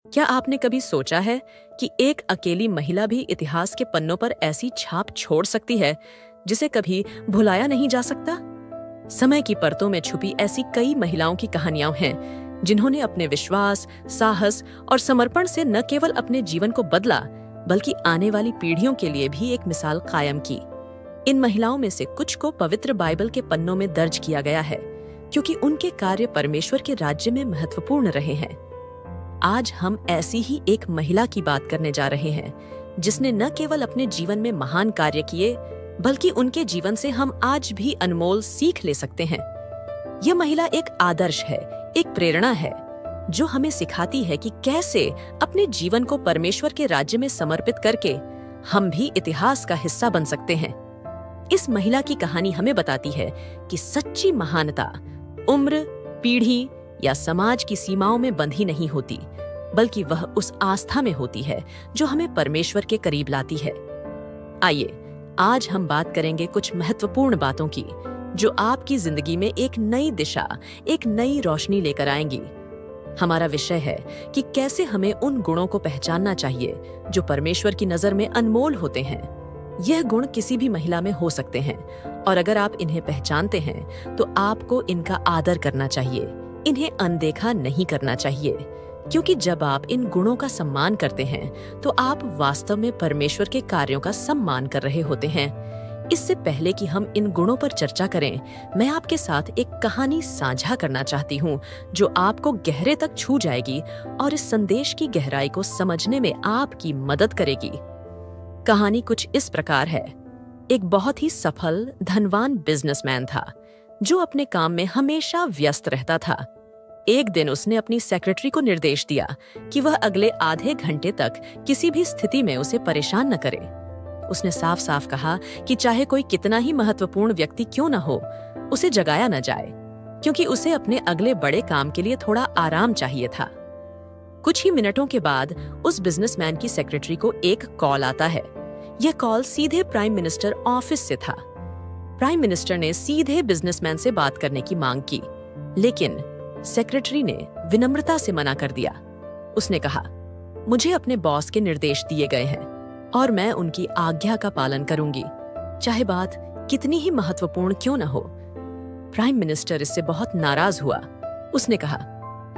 क्या आपने कभी सोचा है कि एक अकेली महिला भी इतिहास के पन्नों पर ऐसी छाप छोड़ सकती है जिसे कभी भुलाया नहीं जा सकता? समय की परतों में छुपी ऐसी कई महिलाओं की कहानियां हैं जिन्होंने अपने विश्वास, साहस और समर्पण से न केवल अपने जीवन को बदला बल्कि आने वाली पीढ़ियों के लिए भी एक मिसाल कायम की। इन महिलाओं में से कुछ को पवित्र बाइबल के पन्नों में दर्ज किया गया है क्योंकि उनके कार्य परमेश्वर के राज्य में महत्वपूर्ण रहे हैं। आज हम ऐसी ही एक महिला की बात करने जा रहे हैं जिसने न केवल अपने जीवन में महान कार्य किए बल्कि उनके जीवन से हम आज भी अनमोल सीख ले सकते हैं। यह महिला एक आदर्श है, एक प्रेरणा है जो हमें सिखाती है कि कैसे अपने जीवन को परमेश्वर के राज्य में समर्पित करके हम भी इतिहास का हिस्सा बन सकते हैं। इस महिला की कहानी हमें बताती है कि सच्ची महानता उम्र, पीढ़ी या समाज की सीमाओं में बंधी नहीं होती, बल्कि वह उस आस्था में होती है जो हमें परमेश्वर के करीब लाती है। आइए, आज हम बात करेंगे कुछ महत्वपूर्ण बातों की जो आपकी जिंदगी में एक नई दिशा, एक नई रोशनी लेकर आएंगी। हमारा विषय है कि कैसे हमें उन गुणों को पहचानना चाहिए जो परमेश्वर की नजर में अनमोल होते हैं। यह गुण किसी भी महिला में हो सकते हैं और अगर आप इन्हें पहचानते हैं तो आपको इनका आदर करना चाहिए, इन्हें अनदेखा नहीं करना चाहिए, क्योंकि जब आप इन गुणों का सम्मान करते हैं तो आप वास्तव में परमेश्वर के कार्यों का सम्मान कर रहे होते हैं। इससे पहले कि हम इन गुणों पर चर्चा करें, मैं आपके साथ एक कहानी साझा करना चाहती हूँ जो आपको गहरे तक छू जाएगी और इस संदेश की गहराई को समझने में आपकी मदद करेगी। कहानी कुछ इस प्रकार है। एक बहुत ही सफल, धनवान बिजनेसमैन था जो अपने काम में हमेशा व्यस्त रहता था। एक दिन उसने अपनी सेक्रेटरी को निर्देश दिया कि वह अगले आधे घंटे तक किसी भी स्थिति में उसे परेशान न करे। उसने साफ साफ कहा कि चाहे कोई कितना ही महत्वपूर्ण व्यक्ति क्यों न हो, उसे जगाया न जाए, क्योंकि उसे अपने अगले बड़े काम के लिए थोड़ा आराम चाहिए था। कुछ ही मिनटों के बाद उस बिजनेसमैन की सेक्रेटरी को एक कॉल आता है। यह कॉल सीधे प्राइम मिनिस्टर ऑफिस से था। प्राइम मिनिस्टर ने सीधे बिजनेसमैन से बात करने की मांग की, लेकिन सेक्रेटरी ने विनम्रता से मना कर दिया। उसने कहा, मुझे अपने बॉस के निर्देश दिए गए हैं और मैं उनकी आज्ञा का पालन करूंगी, चाहे बात कितनी ही महत्वपूर्ण क्यों न हो। प्राइम मिनिस्टर इससे बहुत नाराज हुआ। उसने कहा,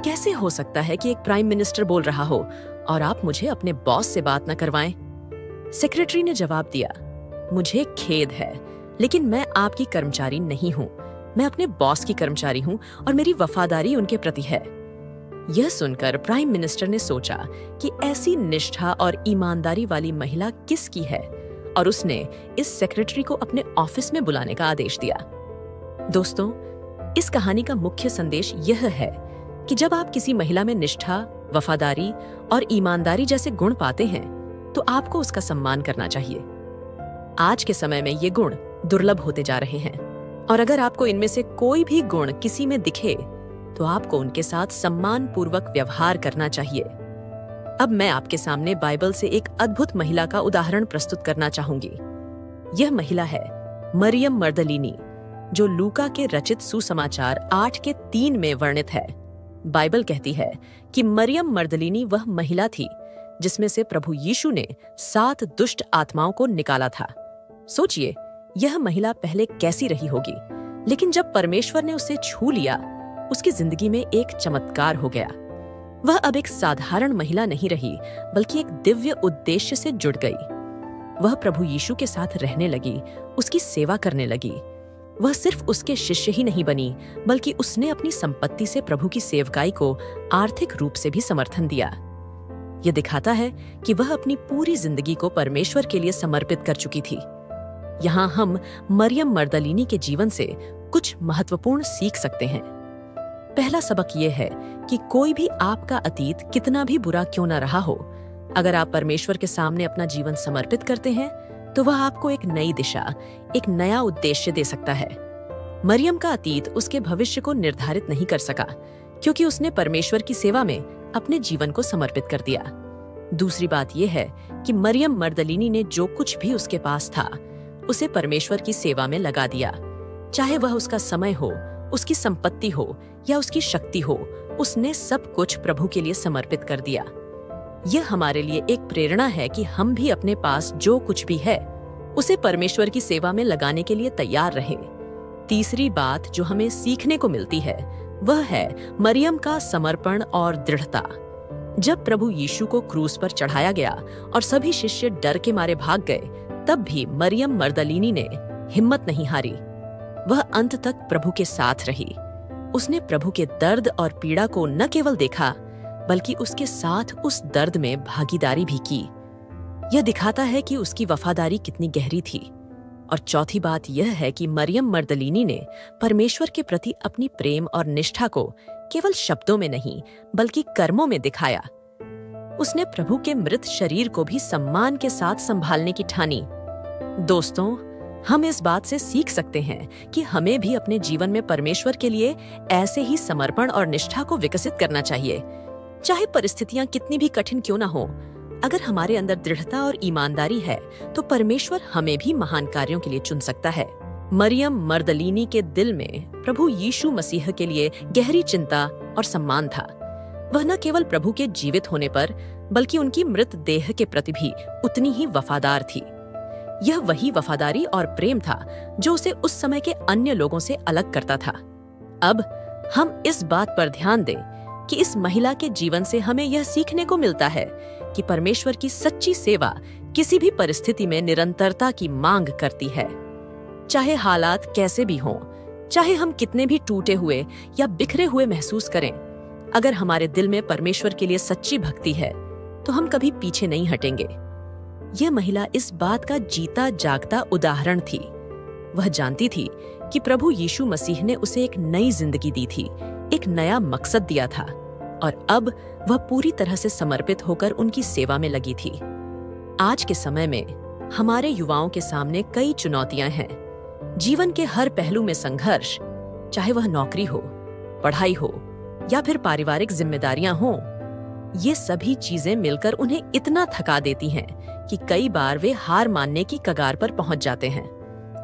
कैसे हो सकता है कि एक प्राइम मिनिस्टर बोल रहा हो और आप मुझे अपने बॉस से बात न करवाएं? सेक्रेटरी ने जवाब दिया, मुझे खेद है, लेकिन मैं आपकी कर्मचारी नहीं हूं। मैं अपने बॉस की कर्मचारी हूं और मेरी वफादारी उनके प्रति है। यह सुनकर प्राइम मिनिस्टर ने सोचा कि ऐसी निष्ठा और ईमानदारी वाली महिला किसकी है और उसने इस सेक्रेटरी को अपने ऑफिस में बुलाने का आदेश दिया। दोस्तों, इस कहानी का मुख्य संदेश यह है कि जब आप किसी महिला में निष्ठा, वफादारी और ईमानदारी जैसे गुण पाते हैं तो आपको उसका सम्मान करना चाहिए। आज के समय में ये गुण दुर्लभ होते जा रहे हैं और अगर आपको इनमें से कोई भी गुण किसी में दिखे तो आपको उनके साथ सम्मान पूर्वक व्यवहार करना चाहिए। अब मैं आपके सामने बाइबल से एक अद्भुत महिला का उदाहरण प्रस्तुत करना चाहूंगी। यह महिला है मरियम मर्दलीनी, जो लूका के रचित सुसमाचार 8:3 में वर्णित है। बाइबल कहती है कि मरियम मर्दलीनी वह महिला थी जिसमें से प्रभु यीशु ने 7 दुष्ट आत्माओं को निकाला था। सोचिए, यह महिला पहले कैसी रही होगी, लेकिन जब परमेश्वर ने उसे छू लिया, उसकी जिंदगी में एक चमत्कार हो गया। वह अब एक साधारण महिला नहीं रही, बल्कि एक दिव्य उद्देश्य से जुड़ गई। वह प्रभु यीशु के साथ रहने लगी, उसकी सेवा करने लगी। वह सिर्फ उसके शिष्य ही नहीं बनी, बल्कि उसने अपनी संपत्ति से प्रभु की सेवकाई को आर्थिक रूप से भी समर्थन दिया। यह दिखाता है कि वह अपनी पूरी जिंदगी को परमेश्वर के लिए समर्पित कर चुकी थी। यहाँ हम मरियम मर्दलीनी के जीवन से कुछ महत्वपूर्ण सीख सकते हैं। पहला सबक यह है कि कोई भी आपका अतीत कितना भी बुरा क्यों न रहा हो, अगर आप परमेश्वर के सामने अपना जीवन समर्पित करते हैं तो वह आपको एक नई दिशा, एक नया उद्देश्य दे सकता है। मरियम का अतीत उसके भविष्य को निर्धारित नहीं कर सका, क्योंकि उसने परमेश्वर की सेवा में अपने जीवन को समर्पित कर दिया। दूसरी बात यह है कि मरियम मर्दलीनी ने जो कुछ भी उसके पास था, उसे परमेश्वर की सेवा में लगा दिया। चाहे वह उसका समय हो, उसकी संपत्ति हो या उसकी शक्ति हो, उसने सब कुछ प्रभु के लिए समर्पित कर दिया। यह हमारे लिए एक प्रेरणा है कि हम भी अपने पास जो कुछ भी है उसे परमेश्वर की सेवा में लगाने के लिए तैयार रहें। तीसरी बात जो हमें सीखने को मिलती है वह है मरियम का समर्पण और दृढ़ता। जब प्रभु यीशु को क्रूस पर चढ़ाया गया और सभी शिष्य डर के मारे भाग गए, तब भी मरियम मर्दलीनी ने हिम्मत नहीं हारी। वह अंत तक प्रभु के साथ रही। उसने प्रभु के दर्द और पीड़ा को न केवल देखा, बल्कि उसके साथ उस दर्द में भागीदारी भी की। यह दिखाता है कि उसकी वफादारी कितनी गहरी थी। और चौथी बात यह है कि मरियम मर्दलीनी ने परमेश्वर के प्रति अपनी प्रेम और निष्ठा को केवल शब्दों में नहीं, बल्कि कर्मों में दिखाया। उसने प्रभु के मृत शरीर को भी सम्मान के साथ संभालने की ठानी। दोस्तों, हम इस बात से सीख सकते हैं कि हमें भी अपने जीवन में परमेश्वर के लिए ऐसे ही समर्पण और निष्ठा को विकसित करना चाहिए। चाहे परिस्थितियां कितनी भी कठिन क्यों न हो, अगर हमारे अंदर दृढ़ता और ईमानदारी है तो परमेश्वर हमें भी महान कार्यों के लिए चुन सकता है। मरियम मर्दलीनी के दिल में प्रभु यीशु मसीह के लिए गहरी चिंता और सम्मान था। वह न केवल प्रभु के जीवित होने पर, बल्कि उनकी मृत देह के प्रति भी उतनी ही वफादार थी। यह वही वफादारी और प्रेम था जो उसे उस समय के अन्य लोगों से अलग करता था। अब हम इस बात पर ध्यान दें कि इस महिला के जीवन से हमें यह सीखने को मिलता है कि परमेश्वर की सच्ची सेवा किसी भी परिस्थिति में निरंतरता की मांग करती है। चाहे हालात कैसे भी हों, चाहे हम कितने भी टूटे हुए या बिखरे हुए महसूस करें, अगर हमारे दिल में परमेश्वर के लिए सच्ची भक्ति है तो हम कभी पीछे नहीं हटेंगे। यह महिला इस बात का जीता जागता उदाहरण थी। वह जानती थी कि प्रभु यीशु मसीह ने उसे एक नई जिंदगी दी थी, एक नया मकसद दिया था, और अब वह पूरी तरह से समर्पित होकर उनकी सेवा में लगी थी। आज के समय में हमारे युवाओं के सामने कई चुनौतियां हैं। जीवन के हर पहलू में संघर्ष, चाहे वह नौकरी हो, पढ़ाई हो या फिर पारिवारिक जिम्मेदारियां हों, ये सभी चीजें मिलकर उन्हें इतना थका देती हैं कि कई बार वे हार मानने की कगार पर पहुंच जाते हैं।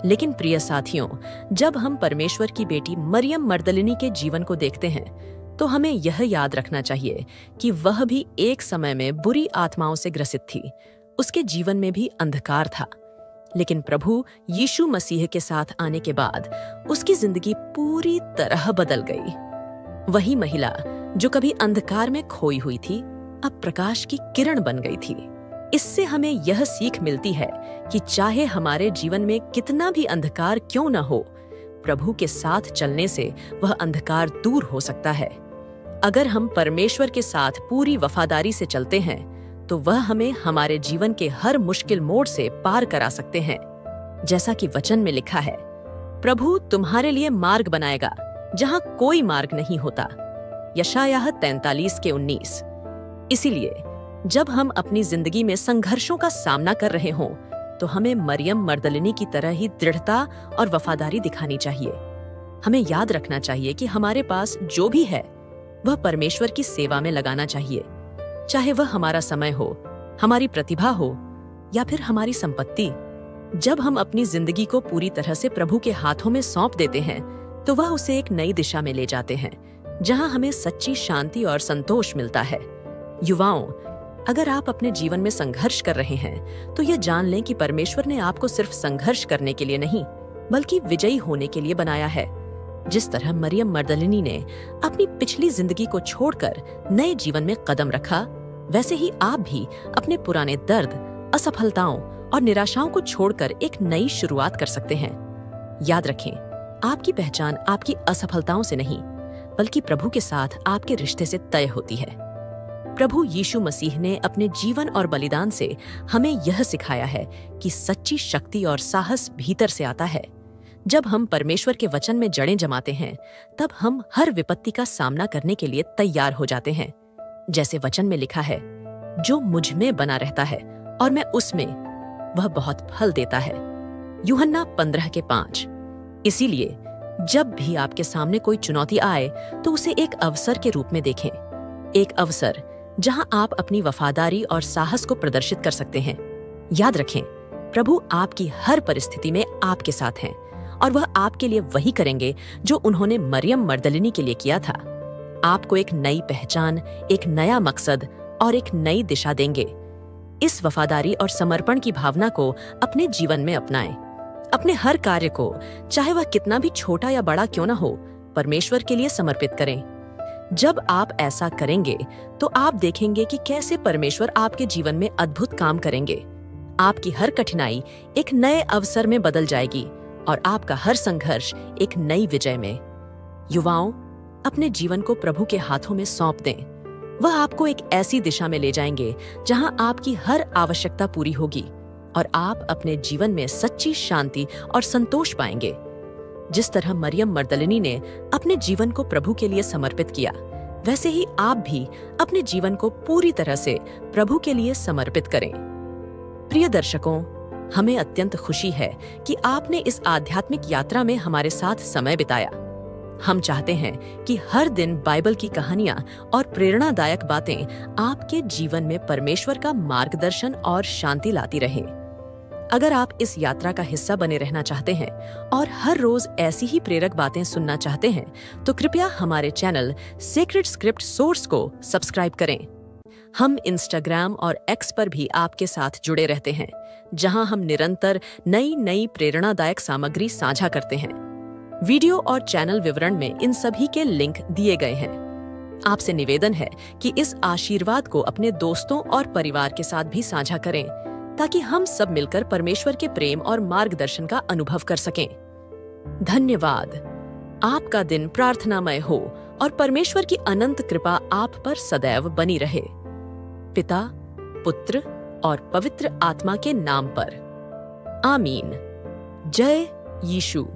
लेकिन प्रिय साथियों, जब हम परमेश्वर की बेटी मरियम मर्दलिनी के जीवन को देखते हैं तो हमें यह याद रखना चाहिए कि वह भी एक समय में बुरी आत्माओं से ग्रसित थी। उसके जीवन में भी अंधकार था, लेकिन प्रभु यीशु मसीह के साथ आने के बाद उसकी जिंदगी पूरी तरह बदल गई। वही महिला जो कभी अंधकार में खोई हुई थी, अब प्रकाश की किरण बन गई थी। इससे हमें यह सीख मिलती है कि चाहे हमारे जीवन में कितना भी अंधकार क्यों न हो, प्रभु के साथ चलने से वह अंधकार दूर हो सकता है। अगर हम परमेश्वर के साथ पूरी वफादारी से चलते हैं तो वह हमें हमारे जीवन के हर मुश्किल मोड़ से पार करा सकते हैं। जैसा कि वचन में लिखा है, प्रभु तुम्हारे लिए मार्ग बनाएगा जहां कोई मार्ग नहीं होता। यशायाह 43:19। इसीलिए जब हम अपनी जिंदगी में संघर्षों का सामना कर रहे हों तो हमें मरियम मर्दलिनी की तरह ही दृढ़ता और वफादारी दिखानी चाहिए। हमें याद रखना चाहिए कि हमारे पास जो भी है वह परमेश्वर की सेवा में लगाना चाहिए, चाहे वह हमारा समय हो, हमारी प्रतिभा हो या फिर हमारी संपत्ति। जब हम अपनी जिंदगी को पूरी तरह से प्रभु के हाथों में सौंप देते हैं तो वह उसे एक नई दिशा में ले जाते हैं, जहां हमें सच्ची शांति और संतोष मिलता है। युवाओं, अगर आप अपने जीवन में संघर्ष कर रहे हैं तो यह जान लें कि परमेश्वर ने आपको सिर्फ संघर्ष करने के लिए नहीं, बल्कि विजयी होने के लिए बनाया है। जिस तरह मरियम मर्दलिनी ने अपनी पिछली जिंदगी को छोड़कर नए जीवन में कदम रखा, वैसे ही आप भी अपने पुराने दर्द, असफलताओं और निराशाओं को छोड़कर एक नई शुरुआत कर सकते हैं। याद रखें, आपकी पहचान आपकी असफलताओं से नहीं, बल्कि प्रभु के साथ आपके रिश्ते से तय होती है। प्रभु यीशु मसीह ने अपने जीवन और बलिदान से हमें यह सिखाया है कि सच्ची शक्ति और साहस भीतर से आता है। जब हम परमेश्वर के वचन में जड़ें जमाते हैं, तब हम हर विपत्ति का सामना करने के लिए तैयार हो जाते हैं। जैसे वचन में लिखा है, जो मुझ में बना रहता है और मैं उसमें, वह बहुत फल देता है। यूहन्ना 15:5। इसीलिए जब भी आपके सामने कोई चुनौती आए तो उसे एक अवसर के रूप में देखें, एक अवसर जहां आप अपनी वफादारी और साहस को प्रदर्शित कर सकते हैं। याद रखें, प्रभु आपकी हर परिस्थिति में आपके साथ हैं और वह आपके लिए वही करेंगे जो उन्होंने मरियम मर्दलिनी के लिए किया था। आपको एक नई पहचान, एक नया मकसद और एक नई दिशा देंगे। इस वफादारी और समर्पण की भावना को अपने जीवन में अपनाएं। अपने हर कार्य को, चाहे वह कितना भी छोटा या बड़ा क्यों ना हो, परमेश्वर के लिए समर्पित करें। जब आप ऐसा करेंगे तो आप देखेंगे कि कैसे परमेश्वर आपके जीवन में अद्भुत काम करेंगे। आपकी हर कठिनाई एक नए अवसर में बदल जाएगी और आपका हर संघर्ष एक नई विजय में। युवाओं, अपने जीवन को प्रभु के हाथों में सौंप दें। वह आपको एक ऐसी दिशा में ले जाएंगे जहां आपकी हर आवश्यकता पूरी होगी और आप अपने जीवन में सच्ची शांति और संतोष पाएंगे। जिस तरह मरियम मगदलिनी ने अपने जीवन को प्रभु के लिए समर्पित किया, वैसे ही आप भी अपने जीवन को पूरी तरह से प्रभु के लिए समर्पित करें। प्रिय दर्शकों, हमें अत्यंत खुशी है कि आपने इस आध्यात्मिक यात्रा में हमारे साथ समय बिताया। हम चाहते हैं कि हर दिन बाइबल की कहानियां और प्रेरणादायक बातें आपके जीवन में परमेश्वर का मार्गदर्शन और शांति लाती रहें। अगर आप इस यात्रा का हिस्सा बने रहना चाहते हैं और हर रोज ऐसी ही प्रेरक बातें सुनना चाहते हैं, तो कृपया हमारे चैनल सेक्रेड स्क्रिप्ट सोर्स को सब्सक्राइब करें। हम इंस्टाग्राम और एक्स पर भी आपके साथ जुड़े रहते हैं, जहां हम निरंतर नई प्रेरणादायक सामग्री साझा करते हैं। वीडियो और चैनल विवरण में इन सभी के लिंक दिए गए हैं। आपसे निवेदन है कि इस आशीर्वाद को अपने दोस्तों और परिवार के साथ भी साझा करें, ताकि हम सब मिलकर परमेश्वर के प्रेम और मार्गदर्शन का अनुभव कर सकें। धन्यवाद। आपका दिन प्रार्थनामय हो और परमेश्वर की अनंत कृपा आप पर सदैव बनी रहे। पिता, पुत्र और पवित्र आत्मा के नाम पर। आमीन। जय यीशु।